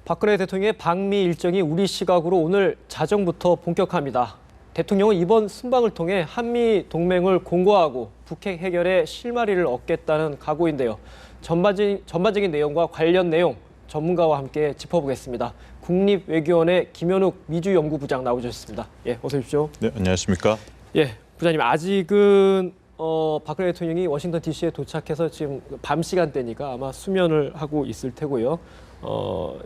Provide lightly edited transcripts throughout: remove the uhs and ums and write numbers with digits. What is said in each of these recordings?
박근혜 대통령의 방미 일정이 우리 시각으로 오늘 자정부터 본격화합니다. 대통령은 이번 순방을 통해 한미 동맹을 공고하고 북핵 해결에 실마리를 얻겠다는 각오인데요. 전반적인 내용과 관련 내용 전문가와 함께 짚어보겠습니다. 국립외교원의 김현욱 미주연구부장 나오셨습니다. 예, 어서 오십시오. 네, 안녕하십니까? 예, 부장님 아직은 박근혜 대통령이 워싱턴 DC에 도착해서 지금 밤 시간대니까 아마 수면을 하고 있을 테고요.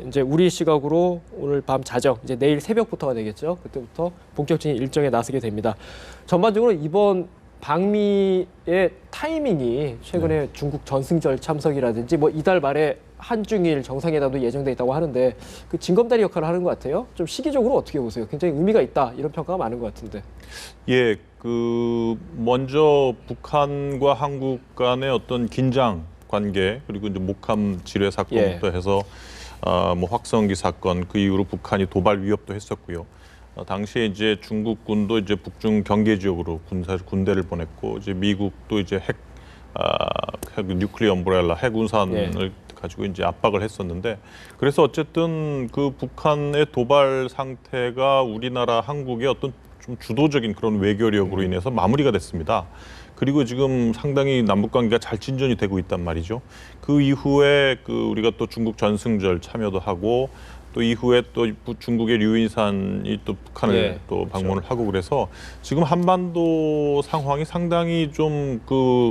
이제 우리 시각으로 오늘 밤 자정, 이제 내일 새벽부터가 되겠죠. 그때부터 본격적인 일정에 나서게 됩니다. 전반적으로 이번 방미의 타이밍이 최근에 중국 전승절 참석이라든지 뭐 이달 말에 한중일 정상회담도 예정돼 있다고 하는데 그 징검다리 역할을 하는 것 같아요. 좀 시기적으로 어떻게 보세요? 굉장히 의미가 있다 이런 평가가 많은 것 같은데. 예, 먼저 북한과 한국 간의 어떤 긴장 관계 그리고 이제 목함 지뢰 사건부터 해서 뭐 확성기 사건 그 이후로 북한이 도발 위협도 했었고요. 당시에 이제 중국군도 이제 북중 경계 지역으로 군대를 보냈고 이제 미국도 이제 핵 뉴클리어 엄브렐라 핵운산을 가지고 이제 압박을 했었는데 그래서 어쨌든 그 북한의 도발 상태가 우리나라 한국의 어떤 좀 주도적인 그런 외교력으로 인해서 마무리가 됐습니다. 그리고 지금 상당히 남북 관계가 잘 진전이 되고 있단 말이죠. 그 이후에 우리가 또 중국 전승절 참여도 하고 또 이후에 또 중국의 류인산이 또 북한을 또 방문을 하고 그래서 지금 한반도 상황이 상당히 좀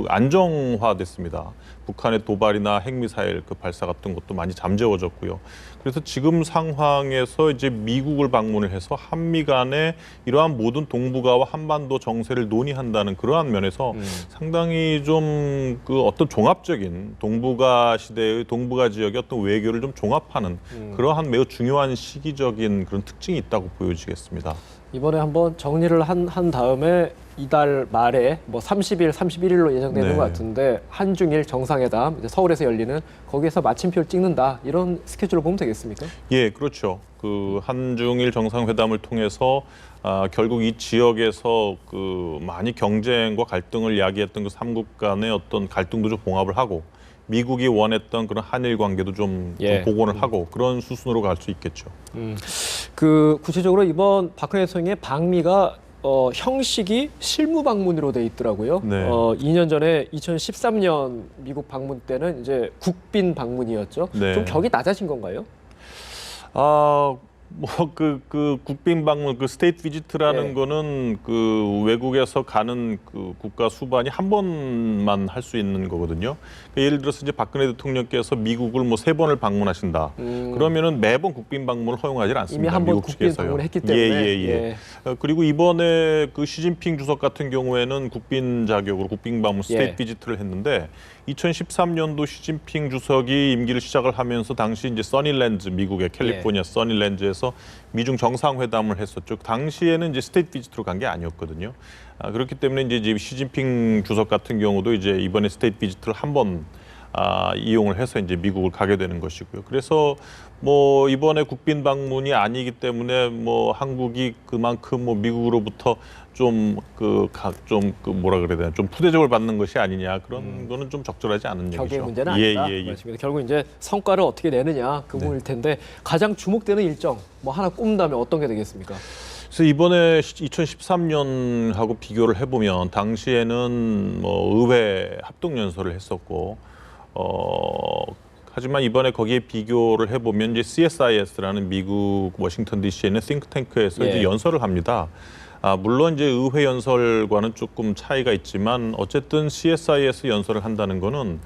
안정화됐습니다. 북한의 도발이나 핵미사일 발사 같은 것도 많이 잠재워졌고요. 그래서 지금 상황에서 이제 미국을 방문을 해서 한미 간의 이러한 모든 동북아와 한반도 정세를 논의한다는 그러한 면에서 상당히 좀 어떤 종합적인 동북아 시대의 동북아 지역의 어떤 외교를 좀 종합하는 그러한 매우 중요한 시기적인 그런 특징이 있다고 보여지겠습니다. 이번에 한번 정리를 한 다음에 이달 말에 뭐 30일, 31일로 예정되는 것 같은데 한중일 정상회담 이제 서울에서 열리는 거기에서 마침표를 찍는다 이런 스케줄로 보면 되겠습니까? 예, 그렇죠. 한중일 정상회담을 통해서 결국 이 지역에서 많이 경쟁과 갈등을 야기했던 그 삼국 간의 어떤 갈등도 좀 봉합을 하고 미국이 원했던 그런 한일 관계도 좀 복원을 하고 그런 수순으로 갈 수 있겠죠. 구체적으로 이번 박근혜 대통령의 방미가 형식이 실무 방문으로 돼 있더라고요. 2년 전에 2013년 미국 방문 때는 이제 국빈 방문이었죠. 좀 격이 낮아진 건가요? 국빈 방문, 스테이트 비지트라는 거는 외국에서 가는 국가 수반이 한 번만 할 수 있는 거거든요. 예를 들어서 이제 박근혜 대통령께서 미국을 3번을 방문하신다. 그러면은 매번 국빈 방문을 허용하지 않습니다. 이미 한 번 국빈 방문을 했기 때문에. 그리고 이번에 시진핑 주석 같은 경우에는 국빈 자격으로 국빈 방문 스테이트 비지트를 했는데 2013년도 시진핑 주석이 임기를 시작을 하면서 당시 이제 써니랜드 미국의 캘리포니아 써니랜드에서 미중 정상회담을 했었죠. 당시에는 이제 스테이트 비지트로 간 게 아니었거든요. 그렇기 때문에 이제 시진핑 주석 같은 경우도 이제 이번에 스테이트 비지트를 한번 이용을 해서 이제 미국을 가게 되는 것이고요. 그래서 이번에 국빈 방문이 아니기 때문에 한국이 그만큼 미국으로부터 좀 뭐라 그래야 되나 좀 푸대접을 받는 것이 아니냐 그런 거는 좀 적절하지 않은 얘기죠. 격의 문제는 아니다. 결국 이제 성과를 어떻게 내느냐 그 부분일 텐데 가장 주목되는 일정 하나 꼽는다면 어떤 게 되겠습니까? 그래서 이번에 2013년하고 비교를 해보면 당시에는 의회 합동 연설을 했었고 하지만 이번에 거기에 비교를 해보면 이제 CSIS라는 미국 워싱턴 DC에 있는 싱크탱크에서 이제 연설을 합니다. 물론 이제 의회 연설과는 조금 차이가 있지만 어쨌든 CSIS 연설을 한다는 거는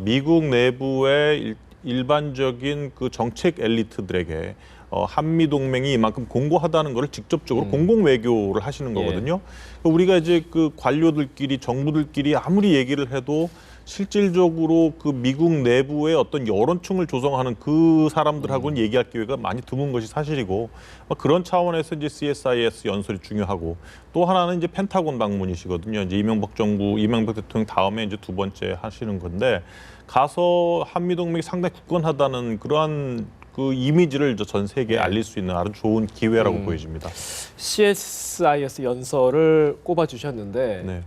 미국 내부의 일반적인 정책 엘리트들에게 한미 동맹이 이만큼 공고하다는 것을 직접적으로 공공 외교를 하시는 거거든요. 우리가 이제 관료들끼리 정부들끼리 아무리 얘기를 해도 실질적으로 미국 내부의 어떤 여론층을 조성하는 그 사람들하고는 얘기할 기회가 많이 드문 것이 사실이고 그런 차원에서 이제 CSIS 연설이 중요하고 또 하나는 이제 펜타곤 방문이시거든요. 이제 이명박 대통령 다음에 이제 두 번째 하시는 건데 가서 한미 동맹이 상당히 굳건하다는 그러한 그 이미지를 전 세계에 알릴 수 있는 아주 좋은 기회라고 보여집니다. CSIS 연설을 꼽아 주셨는데 네.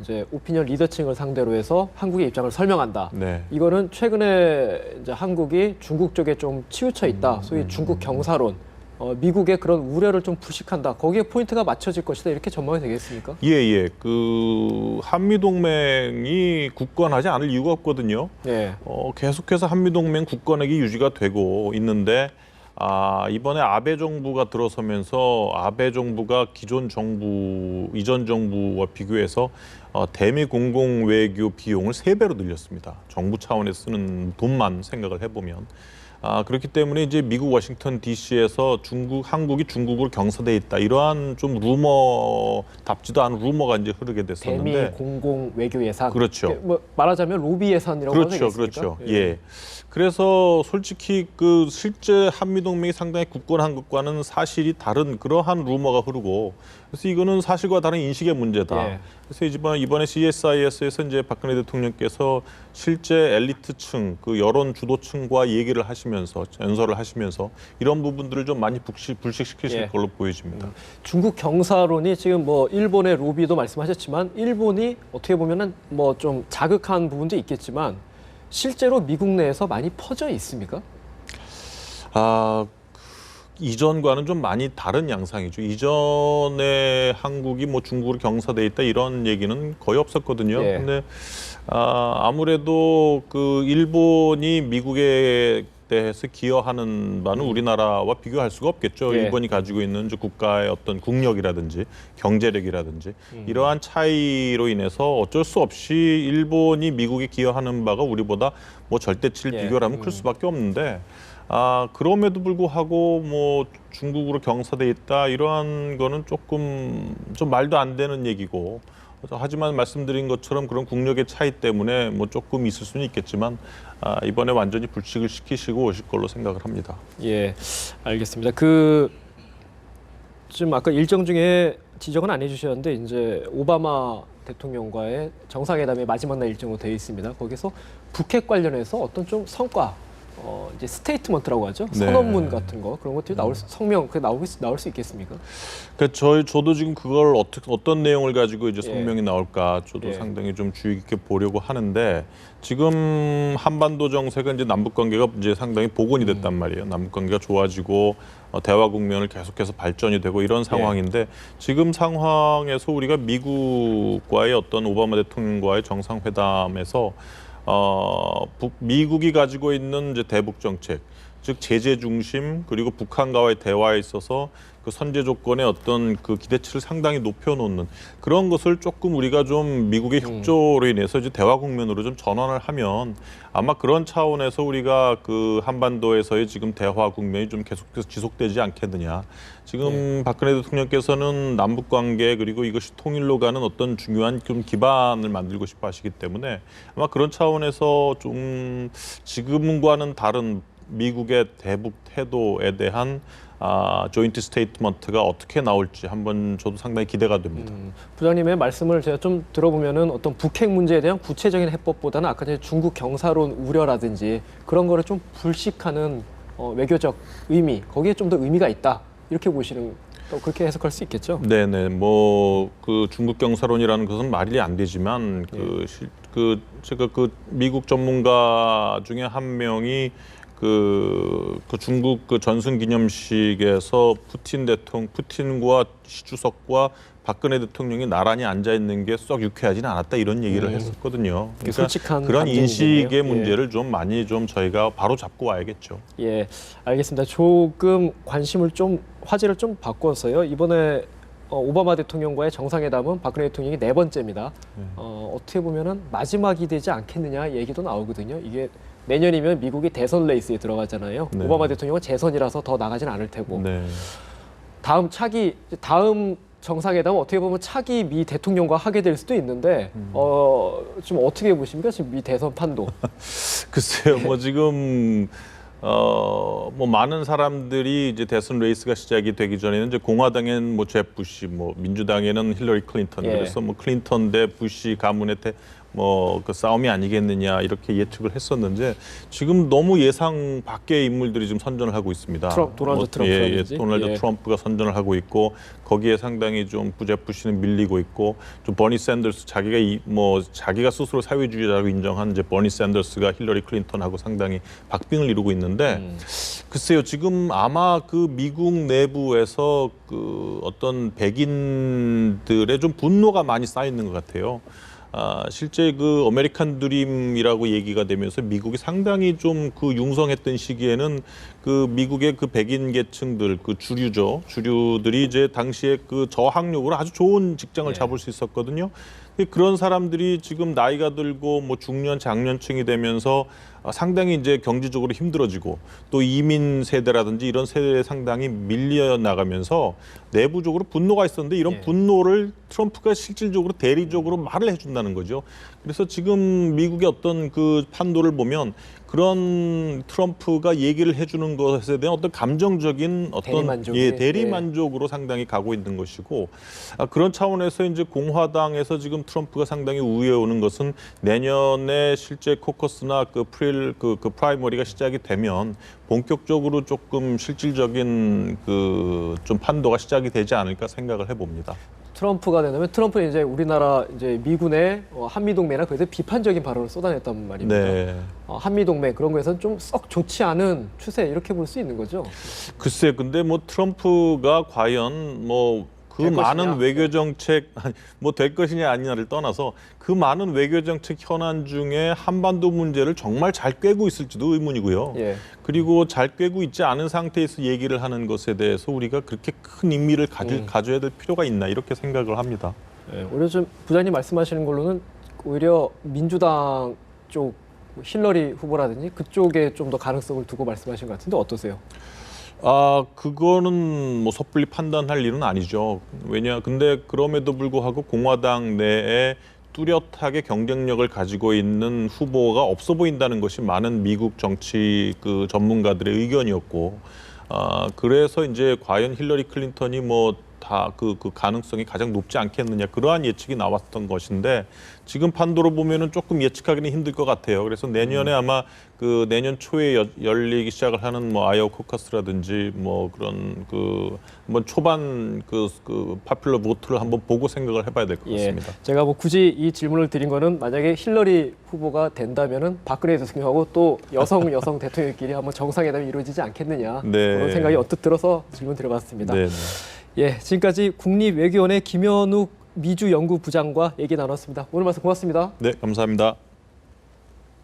이제 오피니언 리더층을 상대로 해서 한국의 입장을 설명한다. 네. 이거는 최근에 이제 한국이 중국 쪽에 좀 치우쳐 있다. 소위 중국 경사론. 미국의 그런 우려를 좀 불식한다. 거기에 포인트가 맞춰질 것이다. 이렇게 전망이 되겠습니까? 예. 그 한미 동맹이 굳건하지 않을 이유가 없거든요. 예. 계속해서 한미 동맹 굳건하게 유지가 되고 있는데 이번에 아베 정부가 들어서면서 아베 정부가 기존 정부, 이전 정부와 비교해서 대미 공공 외교 비용을 3배로 늘렸습니다. 정부 차원에서 쓰는 돈만 생각을 해보면. 그렇기 때문에 이제 미국 워싱턴 DC에서 한국이 중국으로 경사돼 있다. 이러한 좀 루머답지도 않은 루머가 이제 흐르게 됐었는데. 대미 공공 외교 예산. 그렇죠. 뭐 말하자면 로비 예산이라고 하면 되겠습니까? 그렇죠. 예. 그래서 솔직히 그 실제 한미 동맹이 상당히 굳건한 것과는 사실이 다른 그러한 루머가 흐르고, 그래서 이거는 사실과 다른 인식의 문제다. 예. 그래서 이번에 CSIS에서 이제 박근혜 대통령께서 실제 엘리트층, 그 여론 주도층과 얘기를 하시면서 연설을 하시면서 이런 부분들을 좀 많이 불식시키실 걸로 보여집니다. 중국 경사론이 지금 뭐 일본의 로비도 말씀하셨지만 일본이 어떻게 보면은 뭐 좀 자극한 부분도 있겠지만 실제로 미국 내에서 많이 퍼져 있습니까? 이전과는 좀 많이 다른 양상이죠. 이전에 한국이 뭐 중국으로 경사돼 있다 이런 얘기는 거의 없었거든요. 예. 근데 아무래도 그 일본이 미국에 대해서 기여하는 바는 우리나라와 비교할 수가 없겠죠. 예. 일본이 가지고 있는 국가의 어떤 국력이라든지 경제력이라든지 이러한 차이로 인해서 어쩔 수 없이 일본이 미국에 기여하는 바가 우리보다 뭐 절대치를 비교를 하면 클 수밖에 없는데 그럼에도 불구하고 뭐 중국으로 경사돼 있다 이러한 거는 조금 좀 말도 안 되는 얘기고, 하지만 말씀드린 것처럼 그런 국력의 차이 때문에 뭐 조금 있을 수는 있겠지만 이번에 완전히 불식을 시키시고 오실 걸로 생각을 합니다. 예, 알겠습니다. 지금 아까 일정 중에 지적은 안 해주셨는데 이제 오바마 대통령과의 정상회담의 마지막 날 일정으로 되어 있습니다. 거기서 북핵 관련해서 어떤 좀 성과, 이제 스테이트먼트라고 하죠. 선언문 같은 거 그런 것들이 성명 나올 수 있겠습니까? 그러니까 저도 지금 그걸 어떤 내용을 가지고 이제 성명이 예. 나올까 저도 예. 상당히 좀 주의 깊게 보려고 하는데, 지금 한반도 정세가 이제 남북 관계가 이제 상당히 복원이 됐단 말이에요. 남북 관계가 좋아지고 대화 국면을 계속해서 발전이 되고 이런 상황인데, 지금 상황에서 우리가 미국과의 어떤 오바마 대통령과의 정상회담에서 미국이 가지고 있는 이제 대북 정책, 즉 제재 중심 그리고 북한과의 대화에 있어서 그 선제 조건의 어떤 그 기대치를 상당히 높여놓는 그런 것을 조금 우리가 좀 미국의 협조로 인해서 이제 대화 국면으로 좀 전환을 하면 아마 그런 차원에서 우리가 그 한반도에서의 지금 대화 국면이 좀 계속해서 지속되지 않겠느냐. 지금 박근혜 대통령께서는 남북 관계 그리고 이것이 통일로 가는 어떤 중요한 좀 기반을 만들고 싶어 하시기 때문에 아마 그런 차원에서 좀 지금과는 다른 미국의 대북 태도에 대한 조인트 스테이트먼트가 어떻게 나올지 한번 저도 상당히 기대가 됩니다. 부장님의 말씀을 제가 좀 들어보면은 어떤 북핵 문제에 대한 구체적인 해법보다는 아까 전에 중국 경사론 우려라든지 그런 거를 좀 불식하는 외교적 의미, 거기에 좀 더 의미가 있다 이렇게 보시는, 또 그렇게 해석할 수 있겠죠? 네네, 뭐 그 중국 경사론이라는 것은 말이 안 되지만 제가 그 미국 전문가 중에 한 명이 그 중국 그 전승 기념식에서 푸틴과 시 주석과 박근혜 대통령이 나란히 앉아 있는 게 썩 유쾌하지는 않았다 이런 얘기를 했었거든요. 그러니까 솔직한 그런 인식의 감정이네요. 문제를 좀 많이 좀 저희가 바로 잡고 와야겠죠. 예, 알겠습니다. 조금 화제를 좀 바꿔서요. 이번에 오바마 대통령과의 정상회담은 박근혜 대통령이 4번째입니다. 어떻게 보면은 마지막이 되지 않겠느냐 얘기도 나오거든요. 이게 내년이면 미국이 대선 레이스에 들어가잖아요. 네. 오바마 대통령은 재선이라서 더 나가진 않을 테고. 네. 다음 정상회담은 어떻게 보면 차기 미 대통령과 하게 될 수도 있는데 좀 어떻게 보십니까? 지금 미 대선 판도. 글쎄요, 뭐 지금 뭐 많은 사람들이 이제 대선 레이스가 시작이 되기 전에는 이제 공화당에는 뭐 잽 부시, 뭐 민주당에는 힐러리 클린턴, 예. 그래서 뭐 클린턴 대 부시 가문의 뭐 그 싸움이 아니겠느냐 이렇게 예측을 했었는데 지금 너무 예상 밖의 인물들이 지금 선전을 하고 있습니다. 도널드 트럼프라든지. 도널드 트럼프가 선전을 하고 있고 거기에 상당히 좀 부재푸시는 밀리고 있고 좀 버니 샌더스 자기가 스스로 사회주의자라고 인정한 이제 버니 샌더스가 힐러리 클린턴하고 상당히 박빙을 이루고 있는데 글쎄요 지금 아마 그 미국 내부에서 그 어떤 백인들의 좀 분노가 많이 쌓여 있는 것 같아요. 실제 그 아메리칸 드림이라고 얘기가 되면서 미국이 상당히 좀 그 융성했던 시기에는 그 미국의 그 백인 계층들 그 주류들이 이제 당시에 그 저학력으로 아주 좋은 직장을 잡을 수 있었거든요. 그런 사람들이 지금 나이가 들고 뭐 중년 장년층이 되면서 상당히 이제 경제적으로 힘들어지고 또 이민 세대라든지 이런 세대에 상당히 밀려 나가면서 내부적으로 분노가 있었는데 이런 분노를 트럼프가 실질적으로 대리적으로 말을 해준다는 거죠. 그래서 지금 미국의 어떤 그 판도를 보면 그런 트럼프가 얘기를 해주는 것에 대한 어떤 감정적인 어떤 대리만족으로 상당히 가고 있는 것이고 그런 차원에서 이제 공화당에서 지금 트럼프가 상당히 우위에 오는 것은 내년에 실제 코커스나 그 프라이머리가 시작이 되면 본격적으로 조금 실질적인 그 좀 판도가 시작이 되지 않을까 생각을 해봅니다. 트럼프가 된다면 트럼프는 이제 우리나라 이제 미군의 한미 동맹이나 그에 대해 비판적인 발언을 쏟아냈단 말입니다. 네. 한미 동맹 그런 거에서는 좀 썩 좋지 않은 추세 이렇게 볼 수 있는 거죠. 글쎄, 근데 뭐 트럼프가 과연 뭐 그 많은 외교 정책 뭐 될 것이냐 아니냐를 떠나서 그 많은 외교 정책 현안 중에 한반도 문제를 정말 잘 꿰고 있을지도 의문이고요. 그리고 잘 꿰고 있지 않은 상태에서 얘기를 하는 것에 대해서 우리가 그렇게 큰 의미를 가져야 될 필요가 있나 이렇게 생각을 합니다. 오히려 좀 부장님 말씀하시는 걸로는 오히려 민주당 쪽 힐러리 후보라든지 그쪽에 좀 더 가능성을 두고 말씀하신 것 같은데 어떠세요? 그거는 뭐 섣불리 판단할 일은 아니죠. 근데 그럼에도 불구하고 공화당 내에 뚜렷하게 경쟁력을 가지고 있는 후보가 없어 보인다는 것이 많은 미국 정치 그 전문가들의 의견이었고, 그래서 이제 과연 힐러리 클린턴이 뭐 다 그 가능성이 가장 높지 않겠느냐 그러한 예측이 나왔던 것인데 지금 판도로 보면은 조금 예측하기는 힘들 것 같아요. 그래서 내년에 아마 그 내년 초에 열리기 시작을 하는 뭐 아이오와 코커스라든지 뭐 그런 한번 초반 파퓰러 보트를 한번 보고 생각을 해봐야 될 것 같습니다. 제가 뭐 굳이 이 질문을 드린 거는 만약에 힐러리 후보가 된다면은 박근혜 대통령하고 또 여성 대통령끼리 한번 정상회담이 이루어지지 않겠느냐 그런 생각이 언뜻 들어서 질문 드려봤습니다. 지금까지 국립외교원의 김현욱 미주연구부장과 얘기 나눴습니다. 오늘 말씀 고맙습니다. 네, 감사합니다.